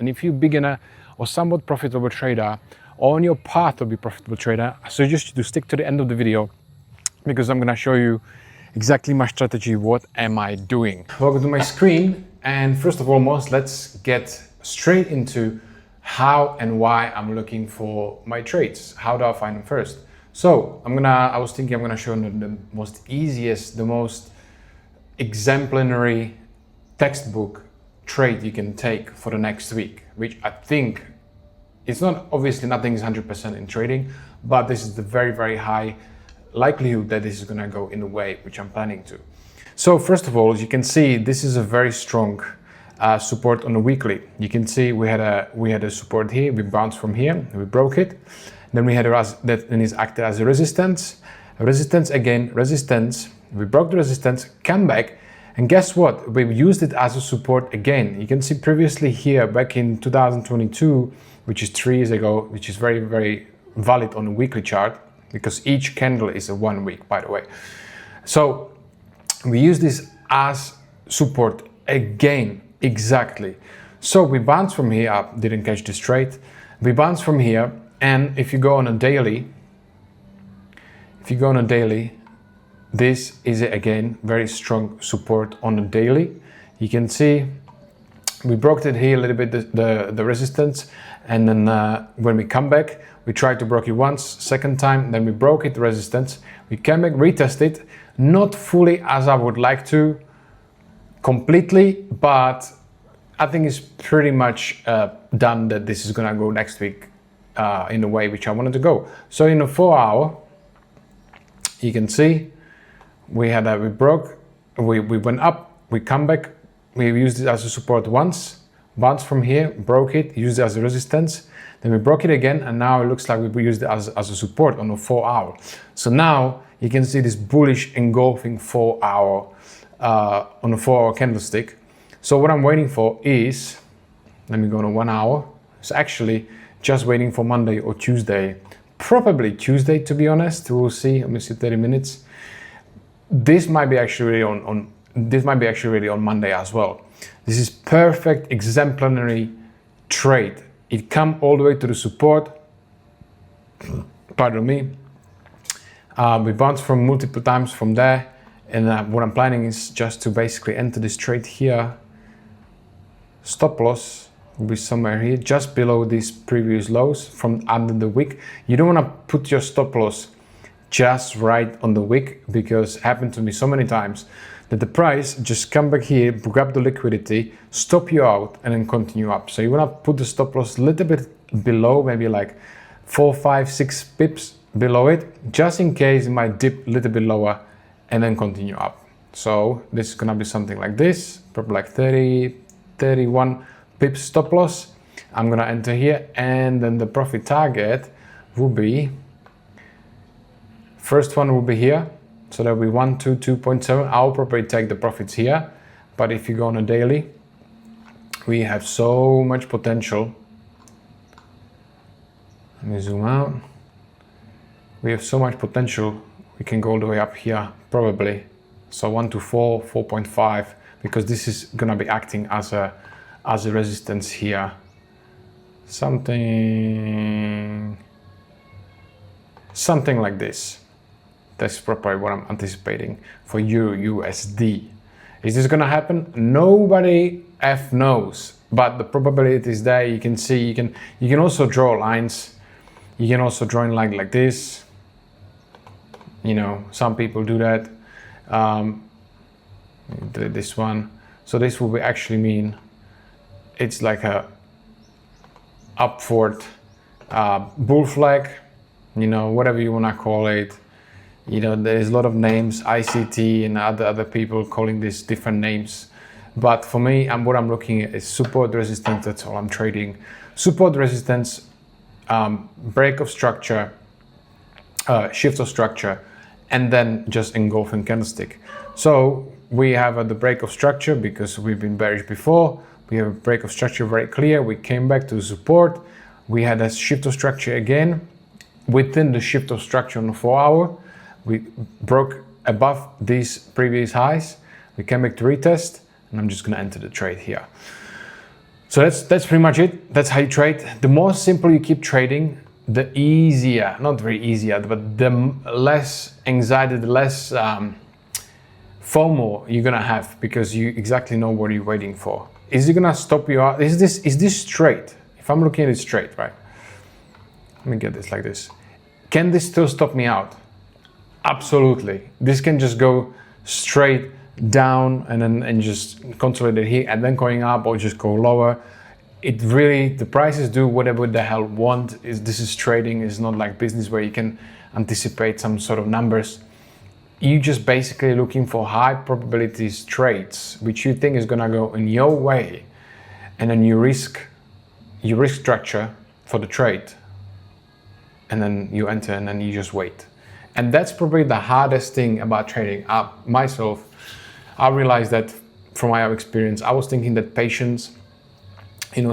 And if you're a beginner or somewhat profitable trader, or on your path to be a profitable trader, I suggest you to stick to the end of the video, because I'm gonna show you exactly my strategy. What am I doing? Welcome to my screen. And first of all, let's get straight into how and why I'm looking for my trades. How do I find them first? So I was thinking I'm gonna show you the most easiest, the most exemplary textbook trade you can take for the next week, which I think it's not, obviously nothing is 100% in trading, but this is the very, very high likelihood that this is gonna go in the way which I'm planning to. So first of all, as you can see, this is a very strong support on the weekly. You can see we had a support here, we bounced from here, we broke it. Then we had that and is acted as a resistance, again, resistance. We broke the resistance, come back, and guess what? We've used it as a support again. You can see previously here, back in 2022, which is 3 years ago, which is very, very valid on a weekly chart, because each candle is a 1 week, by the way. So we use this as support again, exactly. So we bounced from here up, didn't catch this trade. We bounced from here, and if you go on a daily, this is again very strong support on the daily. You can see we broke it here a little bit, the resistance, and then when we come back, we tried to break it once, second time, then we broke it, the resistance. We came back, retested, not fully as I would like to, completely, but I think it's pretty much done that this is gonna go next week in the way which I wanted to go. So in a 4 hour, you can see we broke, we went up, we come back, we used it as a support once, bounced from here, broke it, used it as a resistance, then we broke it again, and now it looks like we used it as a support on a 4 hour. So now you can see this bullish engulfing 4 hour on a 4 hour candlestick. So what I'm waiting for is, let me go to 1 hour. It's actually just waiting for Monday or Tuesday, probably Tuesday, to be honest. We'll see. Let me see, 30 minutes. This might be actually really on Monday as well. This is perfect exemplary trade. It come all the way to the support. Pardon me. We bounced from multiple times from there, and what I'm planning is just to basically enter this trade here. Stop loss will be somewhere here, just below these previous lows from under the wick. You don't want to put your stop loss just right on the wick, because it happened to me so many times that the price just come back here, grab the liquidity, stop you out, and then continue up. So you want to put the stop loss a little bit below, maybe like 4, 5, 6 pips below it, just in case it might dip a little bit lower and then continue up. So this is gonna be something like this, probably like 30, 31 pips stop loss. I'm gonna enter here, and then the profit target will be, first one will be here. So that will be 122.7. I'll probably take the profits here. But if you go on a daily, we have so much potential. Let me zoom out. We have so much potential. We can go all the way up here, probably. So 1 to 4, 4.5, because this is gonna be acting as a resistance here. Something like this. That's probably what I'm anticipating for USD. Is this gonna happen? Nobody knows, but the probability is there. You can see, you can also draw lines. You can also draw a line like this. You know, some people do that. This one. So this will be actually mean it's like a upward bull flag, you know, whatever you wanna call it. You know, there's a lot of names, ICT and other people calling this different names. But for me, what I'm looking at is support, resistance, that's all I'm trading. Support, resistance, break of structure, shift of structure, and then just engulfing candlestick. So we have the break of structure because we've been bearish before. We have a break of structure very clear. We came back to support. We had a shift of structure again. Within the shift of structure on the 4 hour, we broke above these previous highs. We came back to retest, and I'm just gonna enter the trade here. So that's pretty much it. That's how you trade. The more simple you keep trading, the easier, not very easier, but the less anxiety, the less FOMO you're gonna have, because you exactly know what you're waiting for. Is it gonna stop you out? Is this straight? If I'm looking at it straight, right? Let me get this like this. Can this still stop me out? Absolutely. This can just go straight down and just consolidate here and then going up, or just go lower. It really, the prices do whatever the hell want. This is trading. It's not like business where you can anticipate some sort of numbers. You just basically looking for high probabilities trades, which you think is gonna go in your way, and then you risk structure for the trade, and then you enter and then you just wait. And that's probably the hardest thing about trading. Myself, I realized that from my own experience. I was thinking that patience,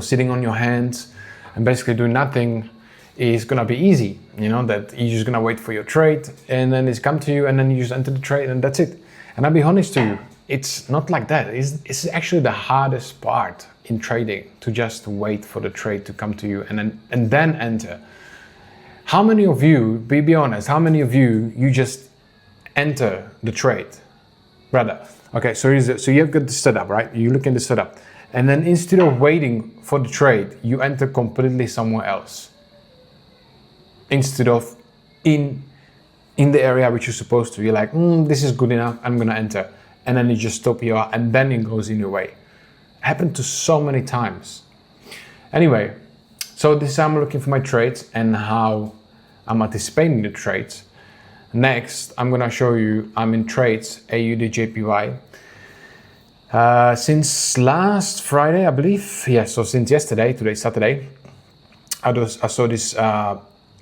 sitting on your hands and basically doing nothing is gonna be easy. That you're just gonna wait for your trade and then it's come to you and then you just enter the trade and that's it. And I'll be honest to you, it's not like that. It's actually the hardest part in trading, to just wait for the trade to come to you and then enter. How many of you, be honest, how many of you just enter the trade? Brother, okay, so you've got the setup, right? You look at the setup, and then instead of waiting for the trade, you enter completely somewhere else. Instead of in the area which you're supposed to. You're like, this is good enough, I'm gonna enter. And then you just stop here, and then it goes in your way. Happened to so many times. Anyway, so this is how I'm looking for my trades and how I'm anticipating the trades. Next, I'm gonna show you I'm in trades AUD JPY. Since last Friday, I believe. Yeah, so since yesterday, today's Saturday, I saw this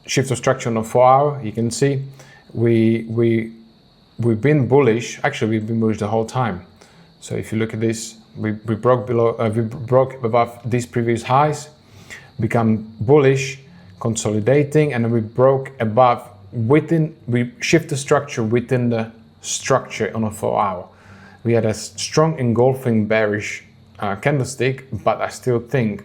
shift of structure on a 4 hour. You can see we've been bullish. Actually, we've been bullish the whole time. So if you look at this, we broke above these previous highs, become bullish, consolidating, and then we broke above we shift the structure within the structure on a 4 hour. We had a strong engulfing bearish candlestick, but I still think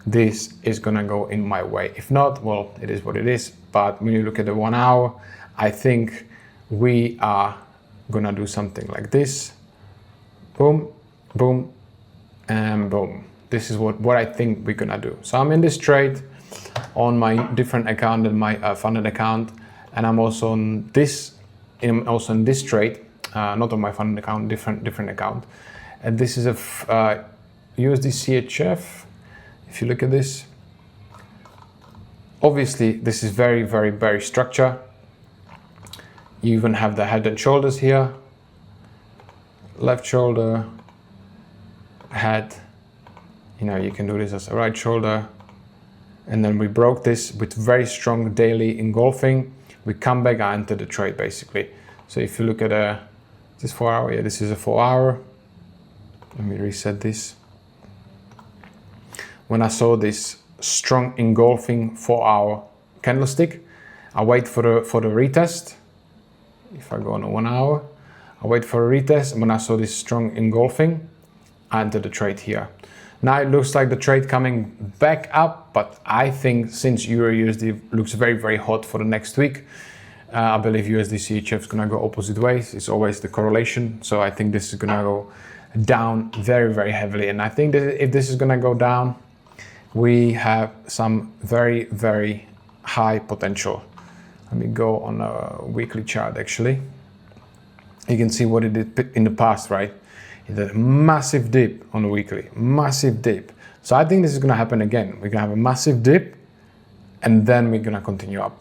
this is gonna go in my way. If not, well, it is what it is. But when you look at the 1 hour, I think we are gonna do something like this. Boom, boom, and boom. This is what I think we're gonna do. So I'm in this trade on my different account than my funded account, and I'm also in this trade, not on my funded account, different account. And this is a USD CHF. If you look at this, obviously this is very, very, very structure. You even have the head and shoulders here, left shoulder, head. You can do this as a right shoulder. And then we broke this with very strong daily engulfing. We come back, I enter the trade basically. So if you look at this 4 hour, yeah, this is a 4 hour. Let me reset this. When I saw this strong engulfing 4 hour candlestick, I wait for the retest. If I go on a 1 hour, I wait for a retest. And when I saw this strong engulfing, I enter the trade here. Now it looks like the trade coming back up, but I think since Euro USD looks very, very hot for the next week, I believe USD CHF is gonna go opposite ways. It's always the correlation. So I think this is gonna go down very, very heavily. And I think that if this is gonna go down, we have some very, very high potential. Let me go on a weekly chart actually. You can see what it did in the past, right? It did a massive dip on the weekly, massive dip. So I think this is gonna happen again. We're gonna have a massive dip and then we're gonna continue up.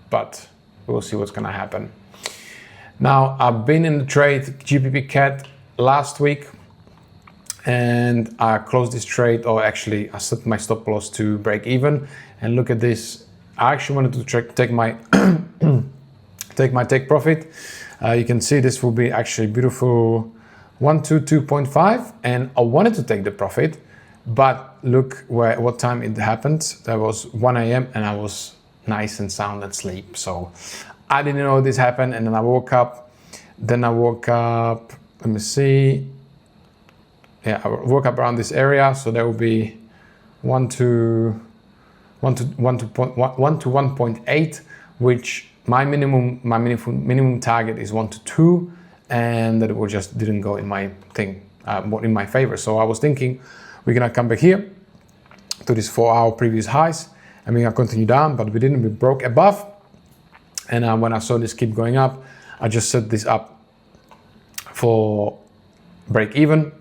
But we'll see what's gonna happen. Now, I've been in the trade GBP CAD last week and I closed this trade, or actually I set my stop loss to break even. And look at this. I actually wanted to take my take profit. You can see this will be actually beautiful 122.5, and I wanted to take the profit, but look what time it happened. That was 1 a.m. and I was nice and sound asleep. So I didn't know this happened, and then I woke up. Let me see. Yeah, I woke up around this area, so there will be 1 to 1.8, which my minimum target is 1 to 2, and that it just didn't go in my thing, in my favor. So I was thinking we're gonna come back here to this 4-hour previous highs, and we're gonna continue down, but we didn't. We broke above, and when I saw this keep going up, I just set this up for break even,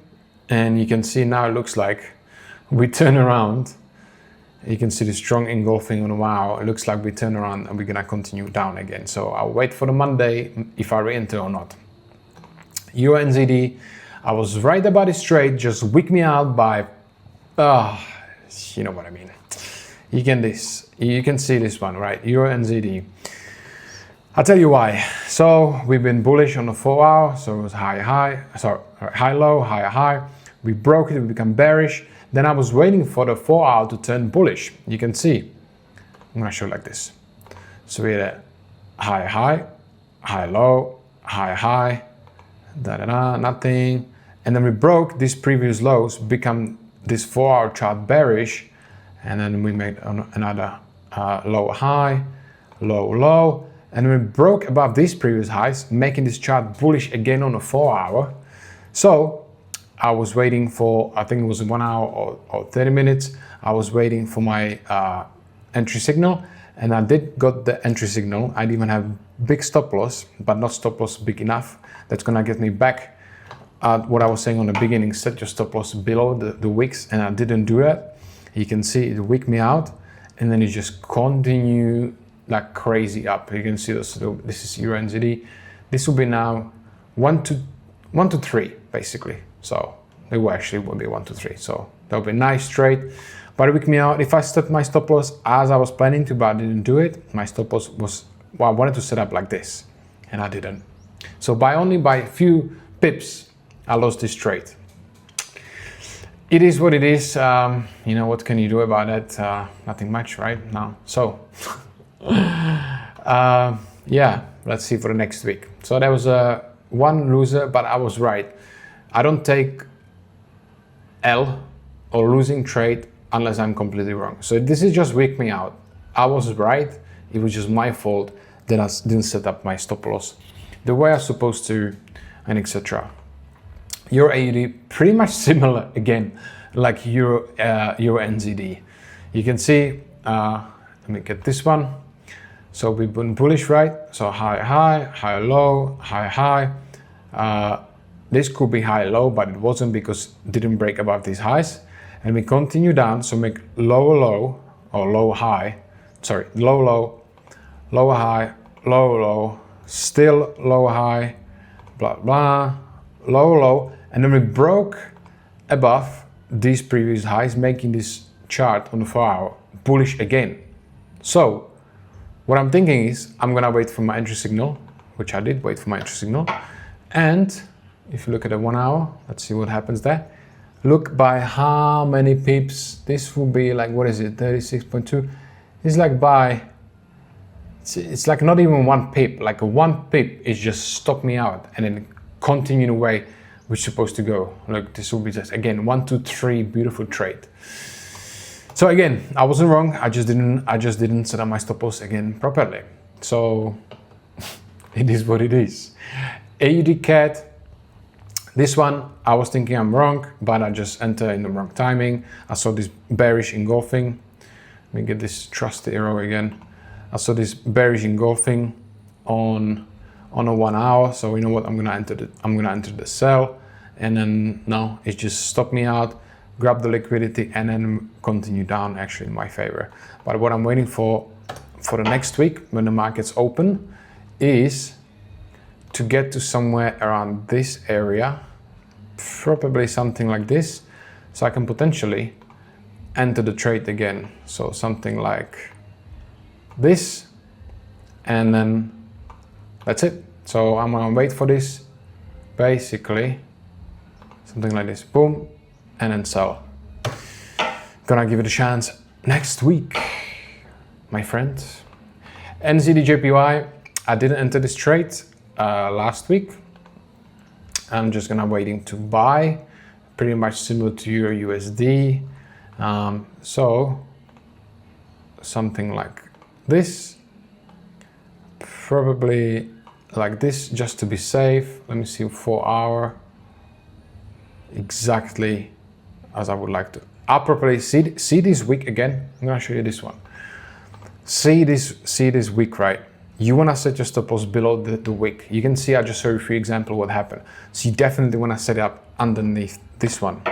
and you can see now it looks like we turn around. You can see the strong engulfing on 1 hour. It looks like we turn around and we're gonna continue down again. So I'll wait for the Monday if I re-enter or not. Euro NZD, I was right about this trade, just wick me out by, you know what I mean. You can see this one, right? Euro NZD. I'll tell you why. So we've been bullish on the 4 hour, so it was high, low, high. We broke it, we become bearish. Then I was waiting for the 4 hour to turn bullish. You can see, I'm gonna show like this. So we had a high, low, high, nothing. And then we broke these previous lows, become this 4 hour chart bearish. And then we made another low, high, low. And we broke above these previous highs, making this chart bullish again on the 4 hour. So I was waiting for, I think it was 1 hour or 30 minutes. I was waiting for my entry signal, and I did got the entry signal. I even have big stop loss, but not stop loss big enough. That's gonna get me back at what I was saying on the beginning, set your stop loss below the wicks, and I didn't do that. You can see it wicked me out, and then it just continue like crazy up. You can see this, this is Euro NZD. This will be now 1 to 3, basically. So it will actually be 1 to 3. So that would be a nice trade. But it wicked me out. If I set my stop loss as I was planning to, but I didn't do it, my stop loss was, well, I wanted to set up like this, and I didn't. So only by a few pips, I lost this trade. It is what it is. You know, what can you do about it? Nothing much, right? No. So, yeah, let's see for the next week. So there was one loser, but I was right. I don't take L or losing trade unless I'm completely wrong. So this is just wicked me out. I was right. It was just my fault that I didn't set up my stop loss the way I was supposed to, and etc. Euro AUD, pretty much similar again, like Euro NZD. You can see, let me get this one. So we've been bullish, right? So high, low, high. This could be high, low, but it wasn't because it didn't break above these highs. And we continue down, so make low, or low, high. Sorry, low, high, low, still low, high, blah, blah, low. And then we broke above these previous highs, making this chart on the 4 hour bullish again. So what I'm thinking is I'm gonna wait for my entry signal, which I did wait for my entry signal. And if you look at the 1 hour, let's see what happens there. Look by how many pips. This will be like, what is it, 36.2? It's like it's like not even 1 pip. Like a 1 pip is just stop me out and then continue the way we're supposed to go. Look, this will be just, again, 1 to 3, beautiful trade. So again, I wasn't wrong. I just didn't set up my stop loss again properly. So it is what it is. AUD CAD. This one, I was thinking I'm wrong, but I just entered in the wrong timing. I saw this bearish engulfing. Let me get this trusty arrow again. I saw this bearish engulfing on a 1 hour. So you know what? I'm gonna enter the sell, and then no, it just stopped me out, grab the liquidity, and then continue down actually in my favor. But what I'm waiting for the next week when the markets open is to get to somewhere around this area, probably something like this, so I can potentially enter the trade again. So something like this, and then that's it. So I'm gonna wait for this, basically something like this, boom, and then sell. Gonna give it a chance next week, my friend. NZD JPY, I didn't enter this trade last week. I'm just gonna waiting to buy, pretty much similar to Euro USD. So something like this, probably like this, just to be safe. Let me see, 4 hour, exactly as I would like to. I'll properly see this week again. I'm gonna show you this one. See this week, right? You wanna set your stop loss below the wick. You can see I just showed you for example what happened. So you definitely wanna set it up underneath this one.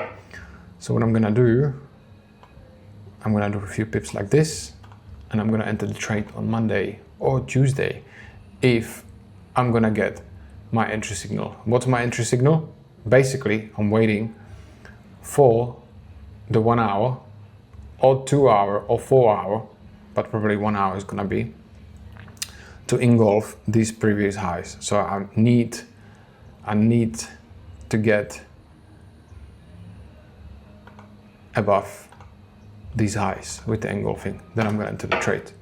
So what I'm gonna do a few pips like this, and I'm gonna enter the trade on Monday or Tuesday if I'm gonna get my entry signal. What's my entry signal? Basically, I'm waiting for the 1 hour or 2 hour or 4 hour, but probably 1 hour is gonna be, to engulf these previous highs. So I need to get above these highs with the engulfing. Then I'm gonna enter the trade.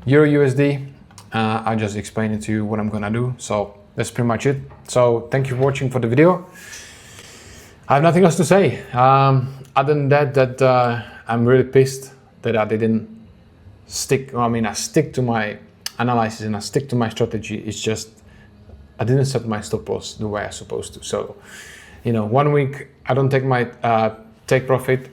Euro USD, I just explained it to you what I'm gonna do. So that's pretty much it. So thank you for watching for the video. I have nothing else to say. Other than that, I'm really pissed that I didn't stick. I stick to my analysis and I stick to my strategy. It's just I didn't set my stop loss the way I supposed to. So, 1 week I don't take my take profit.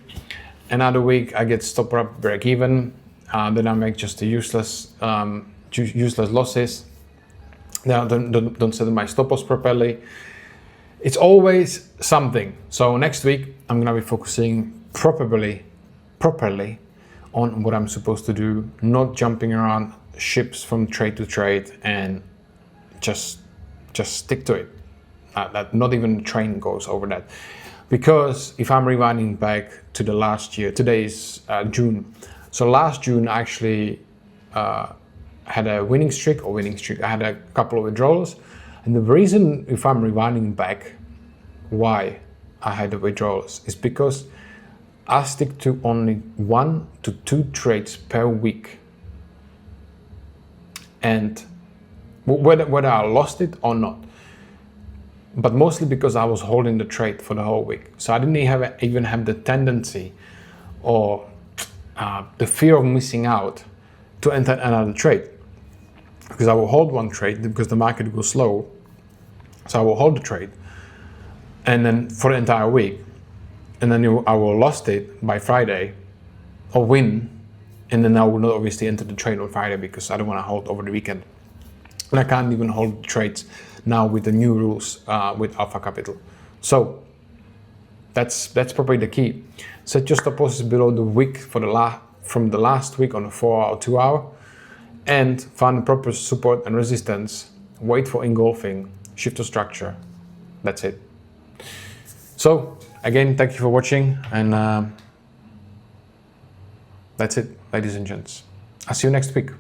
Another week I get stop break even. Then I make just the useless losses. Then I don't set my stop loss properly. It's always something. So next week I'm gonna be focusing properly on what I'm supposed to do, not jumping around ships from trade to trade, and just stick to it. That not even the train goes over that. Because if I'm rewinding back to the last year, today is June. So last June I actually had a winning streak. I had a couple of withdrawals. And the reason, if I'm rewinding back, why I had the withdrawals is because I stick to only 1 to 2 trades per week. And whether I lost it or not, but mostly because I was holding the trade for the whole week. So I didn't even have the tendency or the fear of missing out to enter another trade. Because I will hold one trade because the market goes slow. So I will hold the trade and then for the entire week. And then I will lost it by Friday or win. And then I will not obviously enter the trade on Friday because I don't want to hold over the weekend. And I can't even hold trades now with the new rules with Alpha Capital. So that's probably the key. Set your stop losses below the wick from the last week on a 4 hour, 2 hour, and find the proper support and resistance. Wait for engulfing, shift to structure. That's it. So again, thank you for watching, and that's it, ladies and gents. I'll see you next week.